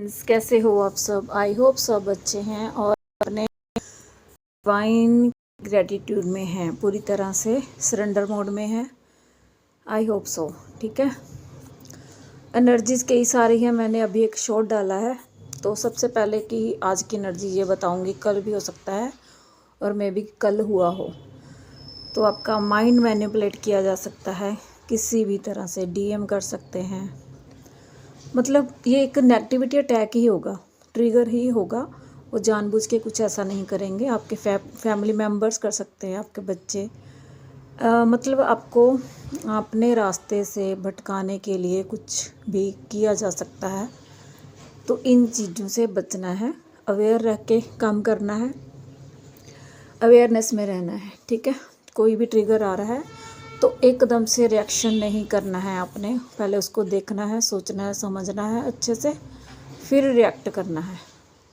कैसे हो आप सब। आई होप सब अच्छे हैं और अपने डिवाइन ग्रेटिट्यूड में हैं, पूरी तरह से सरेंडर मोड में हैं। I hope so. ठीक है, एनर्जीज कई सारी हैं। मैंने अभी एक शॉट डाला है, तो सबसे पहले कि आज की एनर्जी ये बताऊंगी, कल भी हो सकता है और मे भी कल हुआ हो। तो आपका माइंड मैनिपुलेट किया जा सकता है किसी भी तरह से, डीएम कर सकते हैं। मतलब ये एक नेगेटिविटी अटैक ही होगा, ट्रिगर ही होगा। वो जानबूझ के कुछ ऐसा नहीं करेंगे। आपके फैमिली मेम्बर्स कर सकते हैं, आपके बच्चे। मतलब आपको अपने रास्ते से भटकाने के लिए कुछ भी किया जा सकता है। तो इन चीज़ों से बचना है, अवेयर रह के काम करना है, अवेयरनेस में रहना है। ठीक है, कोई भी ट्रिगर आ रहा है तो एकदम से रिएक्शन नहीं करना है आपने, पहले उसको देखना है, सोचना है, समझना है अच्छे से, फिर रिएक्ट करना है।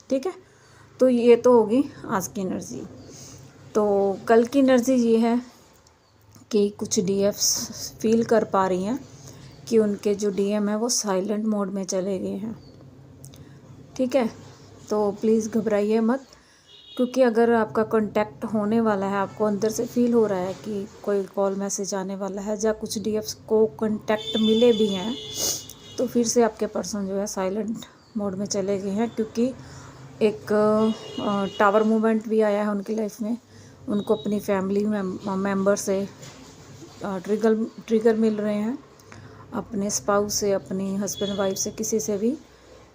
ठीक है, तो ये तो होगी आज की एनर्जी। तो कल की एनर्जी ये है कि कुछ डीएफ्स फील कर पा रही हैं कि उनके जो डीएम है वो साइलेंट मोड में चले गए हैं। ठीक है, तो प्लीज़ घबराइए मत, क्योंकि अगर आपका कांटेक्ट होने वाला है, आपको अंदर से फील हो रहा है कि कोई कॉल मैसेज आने वाला है, या कुछ डीएफ्स को कांटेक्ट मिले भी हैं, तो फिर से आपके पर्सन जो है साइलेंट मोड में चले गए हैं। क्योंकि एक टावर मूवमेंट भी आया है उनकी लाइफ में। उनको अपनी फैमिली मेम्बर से ट्रिगर मिल रहे हैं, अपने स्पाउस से, अपनी हस्बैंड वाइफ से, किसी से भी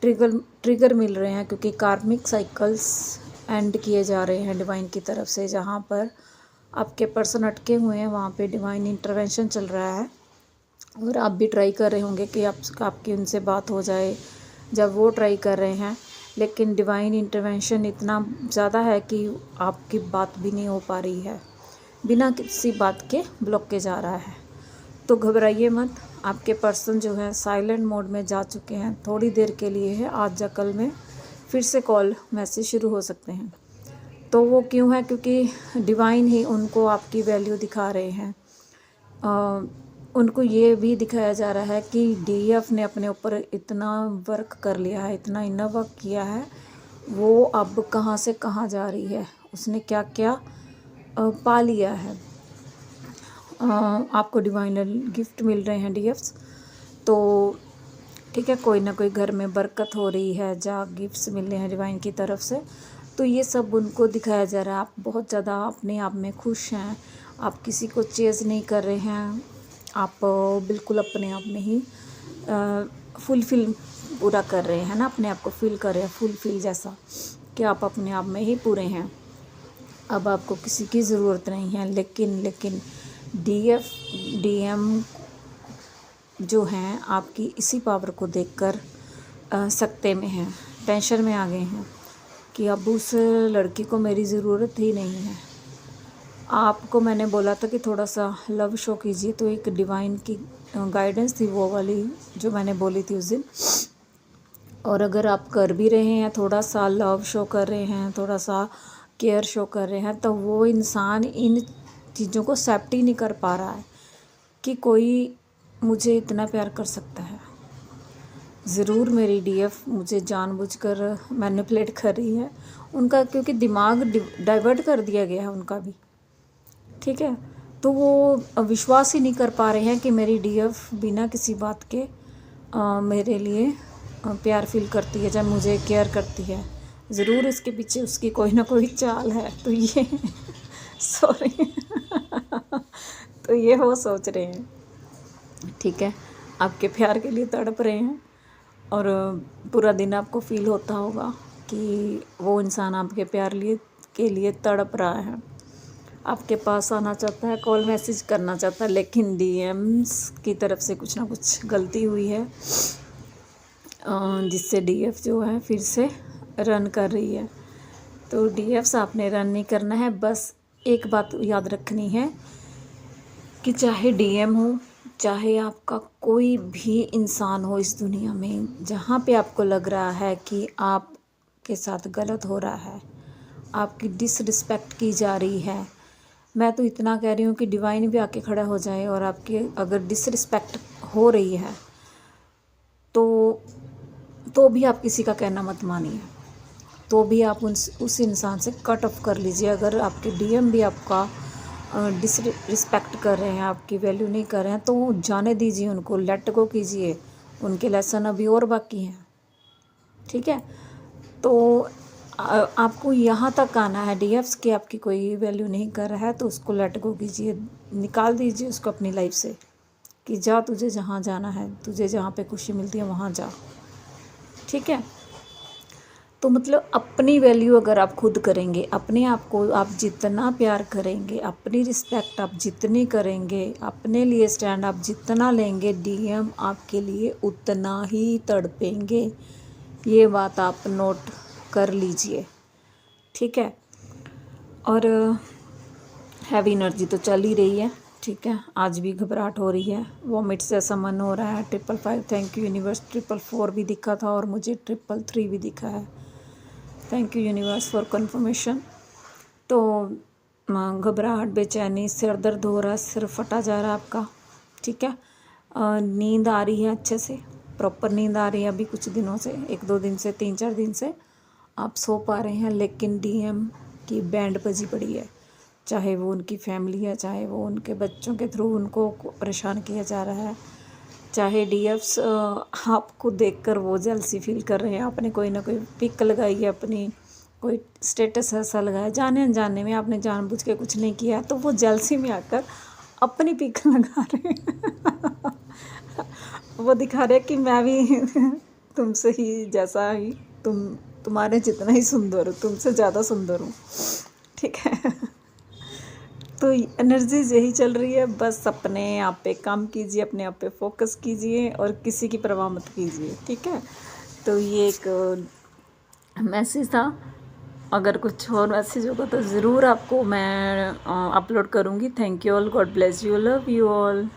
ट्रिगर मिल रहे हैं। क्योंकि कार्मिक साइकिल्स एंड किए जा रहे हैं डिवाइन की तरफ से। जहाँ पर आपके पर्सन अटके हुए हैं वहाँ पे डिवाइन इंटरवेंशन चल रहा है, और आप भी ट्राई कर रहे होंगे कि आपकी उनसे बात हो जाए। जब वो ट्राई कर रहे हैं, लेकिन डिवाइन इंटरवेंशन इतना ज़्यादा है कि आपकी बात भी नहीं हो पा रही है, बिना किसी बात के ब्लॉकेज आ रहा है। तो घबराइए मत, आपके पर्सन जो है साइलेंट मोड में जा चुके हैं, थोड़ी देर के लिए है, आज या कल में फिर से कॉल मैसेज शुरू हो सकते हैं। तो वो क्यों है? क्योंकि डिवाइन ही उनको आपकी वैल्यू दिखा रहे हैं। उनको ये भी दिखाया जा रहा है कि डीएफ ने अपने ऊपर इतना वर्क कर लिया है, इतना इनर वर्क किया है, वो अब कहाँ से कहाँ जा रही है, उसने क्या क्या पा लिया है। आपको डिवाइनल गिफ्ट मिल रहे हैं डीएफ्स। तो ठीक है, कोई ना कोई घर में बरकत हो रही है, जहाँ गिफ्ट्स मिल रहे हैं डिवाइन की तरफ से। तो ये सब उनको दिखाया जा रहा है। आप बहुत ज़्यादा अपने आप में खुश हैं, आप किसी को चेज़ नहीं कर रहे हैं, आप बिल्कुल अपने आप में ही फुलफिल पूरा कर रहे हैं ना, अपने आप को फील कर रहे हैं फुलफिल जैसा, कि आप अपने आप में ही पूरे हैं। अब आपको किसी की ज़रूरत नहीं है। लेकिन डीएम जो हैं आपकी इसी पावर को देखकर सकते में हैं, टेंशन में आ गए हैं कि अब उस लड़की को मेरी ज़रूरत ही नहीं है। आपको मैंने बोला था कि थोड़ा सा लव शो कीजिए, तो एक डिवाइन की गाइडेंस थी वो वाली जो मैंने बोली थी उस दिन। और अगर आप कर भी रहे हैं, थोड़ा सा लव शो कर रहे हैं, थोड़ा सा केयर शो कर रहे हैं, तो वो इंसान इन चीज़ों को एक्सेप्ट ही नहीं कर पा रहा है कि कोई मुझे इतना प्यार कर सकता है। ज़रूर मेरी डीएफ मुझे जानबूझकर मैनिपुलेट कर रही है उनका, क्योंकि दिमाग डाइवर्ट कर दिया गया है उनका भी। ठीक है, तो वो विश्वास ही नहीं कर पा रहे हैं कि मेरी डीएफ बिना किसी बात के मेरे लिए प्यार फील करती है, जब मुझे केयर करती है। ज़रूर इसके पीछे उसकी कोई ना कोई चाल है। तो ये सॉरी तो ये वो सोच रहे हैं, ठीक है, आपके प्यार के लिए तड़प रहे हैं। और पूरा दिन आपको फील होता होगा कि वो इंसान आपके प्यार के लिए तड़प रहा है, आपके पास आना चाहता है, कॉल मैसेज करना चाहता है, लेकिन डीएम्स की तरफ से कुछ ना कुछ गलती हुई है, जिससे डीएफ जो है फिर से रन कर रही है। तो डीएफ्स आपने रन नहीं करना है। बस एक बात याद रखनी है कि चाहे डीएम हो, चाहे आपका कोई भी इंसान हो इस दुनिया में, जहाँ पे आपको लग रहा है कि आपके साथ गलत हो रहा है, आपकी डिसरिस्पेक्ट की जा रही है, मैं तो इतना कह रही हूँ कि डिवाइन भी आके खड़ा हो जाए, और आपकी अगर डिसरिस्पेक्ट हो रही है तो तो भी आप किसी का कहना मत मानिए, तो भी आप उस इंसान से कट ऑफ कर लीजिए। अगर आपके डीएम भी आपका डिसरिस्पेक्ट कर रहे हैं, आपकी वैल्यू नहीं कर रहे हैं, तो जाने दीजिए उनको, लेट गो कीजिए, उनके लेसन अभी और बाकी हैं, ठीक है। तो आपको यहाँ तक आना है डीएफ्स कि आपकी कोई वैल्यू नहीं कर रहा है, तो उसको लेट गो कीजिए, निकाल दीजिए उसको अपनी लाइफ से, कि जा, तुझे जहाँ जाना है, तुझे जहाँ पे खुशी मिलती है वहाँ जा, ठीक है। तो मतलब अपनी वैल्यू अगर आप खुद करेंगे, अपने आप को आप जितना प्यार करेंगे, अपनी रिस्पेक्ट आप जितनी करेंगे, अपने लिए स्टैंड आप जितना लेंगे, डीएम आपके लिए उतना ही तड़पेंगे। ये बात आप नोट कर लीजिए, ठीक है। और हैवी एनर्जी तो चल ही रही है, ठीक है। आज भी घबराहट हो रही है, वॉमिट्स जैसा मन हो रहा है। 555 थैंक यू यूनिवर्स। 444 भी दिखा था और मुझे 333 भी दिखा है। Thank you universe for confirmation. तो घबराहट, बेचैनी, सिर दर्द हो रहा है, सिर फटा जा रहा है आपका, ठीक है। नींद आ रही है अच्छे से, प्रॉपर नींद आ रही है अभी कुछ दिनों से, 1-2 दिन से, 3-4 दिन से आप सो पा रहे हैं, लेकिन डीएम की बैंड बजी पड़ी है। चाहे वो उनकी फैमिली है, चाहे वो उनके बच्चों के थ्रू उनको परेशान किया जा रहा है, चाहे डीएफ्स आपको देखकर वो जेलसी फील कर रहे हैं, आपने कोई ना कोई पिक लगाई है अपनी, कोई स्टेटस ऐसा लगाया, जाने अनजाने में आपने जानबूझ के कुछ नहीं किया, तो वो जेलसी में आकर अपनी पिक लगा रहे हैं। वो दिखा रहे हैं कि मैं भी तुमसे ही जैसा ही, तुम्हारे जितना ही सुंदर हूँ, तुमसे ज़्यादा सुंदर हूँ, ठीक है। तो एनर्जीज यही चल रही है, बस अपने आप पे काम कीजिए, अपने आप पे फोकस कीजिए और किसी की परवाह मत कीजिए, ठीक है। तो ये एक मैसेज था। अगर कुछ और मैसेज होगा तो ज़रूर आपको मैं अपलोड करूँगी। Thank you all, God bless you, love you all.